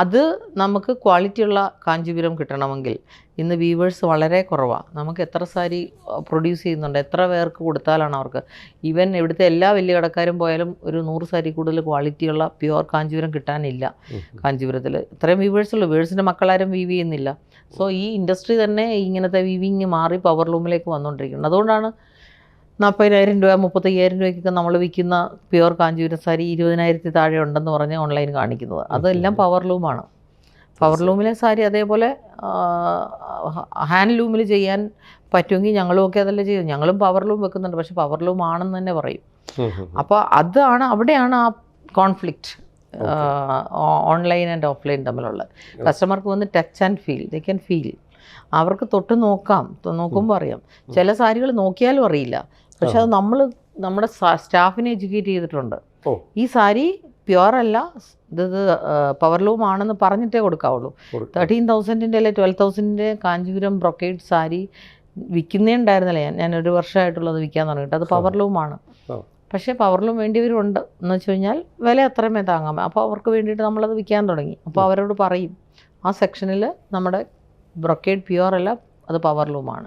അത് നമുക്ക് ക്വാളിറ്റിയുള്ള കാഞ്ചീപുരം കിട്ടണമെങ്കിൽ ഇന്ന് വീവേഴ്സ് വളരെ കുറവാണ്. നമുക്ക് എത്ര സാരി പ്രൊഡ്യൂസ് ചെയ്യുന്നുണ്ട്, എത്ര പേർക്ക് കൊടുത്താലാണ് അവർക്ക്. ഈവൻ ഇവിടുത്തെ എല്ലാ വലിയ കടക്കാരും പോയാലും ഒരു 100 സാരി കൂടുതൽ ക്വാളിറ്റിയുള്ള പ്യുവർ കാഞ്ചീപുരം കിട്ടാനില്ല കാഞ്ചീപുരത്തിൽ. ഇത്രയും വീവേഴ്സുള്ളൂ. വീവേഴ്സിൻ്റെ മക്കളാരും വീവ് ചെയ്യുന്നില്ല. സോ ഈ ഇൻഡസ്ട്രി തന്നെ ഇങ്ങനത്തെ വീവിങ് മാറി പവർലൂമിലേക്ക് വന്നുകൊണ്ടിരിക്കുന്നത്. അതുകൊണ്ടാണ് 40,000 രൂപ 35,000 രൂപയ്ക്കൊക്കെ നമ്മൾ വിൽക്കുന്ന പ്യുവർ കാഞ്ചീപുരം സാരി 20,000 താഴെ ഉണ്ടെന്ന് പറഞ്ഞ് ഓൺലൈൻ കാണിക്കുന്നത്. അതെല്ലാം പവർലൂമാണ്. പവർലൂമിലെ സാരി അതേപോലെ ഹാൻഡ്ലൂമിൽ ചെയ്യാൻ പറ്റുമെങ്കിൽ ഞങ്ങളുമൊക്കെ അതല്ലേ ചെയ്യും. ഞങ്ങളും പവർലൂം വെക്കുന്നുണ്ട്, പക്ഷെ പവർലൂം ആണെന്ന് തന്നെ പറയും. അപ്പോൾ അവിടെയാണ് ആ കോൺഫ്ലിക്റ്റ് ഓൺലൈൻ ആൻഡ് ഓഫ്ലൈൻ തമ്മിലുള്ള. കസ്റ്റമർക്ക് വന്ന് touch and feel, they can feel. അവർക്ക് തൊട്ട് നോക്കുമ്പോൾ അറിയാം. ചില സാരികൾ നോക്കിയാലും അറിയില്ല, പക്ഷെ അത് നമ്മുടെ സ്റ്റാഫിനെ എഡ്യൂക്കേറ്റ് ചെയ്തിട്ടുണ്ട്. ഈ സാരി പ്യുവർ അല്ല, ഇത് പവർലൂം ആണെന്ന് പറഞ്ഞിട്ടേ കൊടുക്കാവുള്ളൂ. 13,000 അല്ലെ 12,000 കാഞ്ചീപുരം ബ്രൊക്കേഡ് സാരി വിൽക്കുന്നേ ഉണ്ടായിരുന്നില്ല. ഞാൻ 1 വർഷമായിട്ടുള്ളത് വിൽക്കാൻ തുടങ്ങിയിട്ട്. അത് പവർലൂമാണ്. പക്ഷേ പവർലൂം വേണ്ടിയവരുണ്ട് എന്ന് വെച്ച് കഴിഞ്ഞാൽ വില അത്രമേ താങ്ങാൻ. അപ്പോൾ അവർക്ക് വേണ്ടിയിട്ട് നമ്മളത് വിൽക്കാൻ തുടങ്ങി. അപ്പോൾ അവരോട് പറയും, ആ സെക്ഷനിൽ നമ്മുടെ ബ്രൊക്കേഡ് പ്യുവർ അല്ല, അത് പവർലൂമാണ്.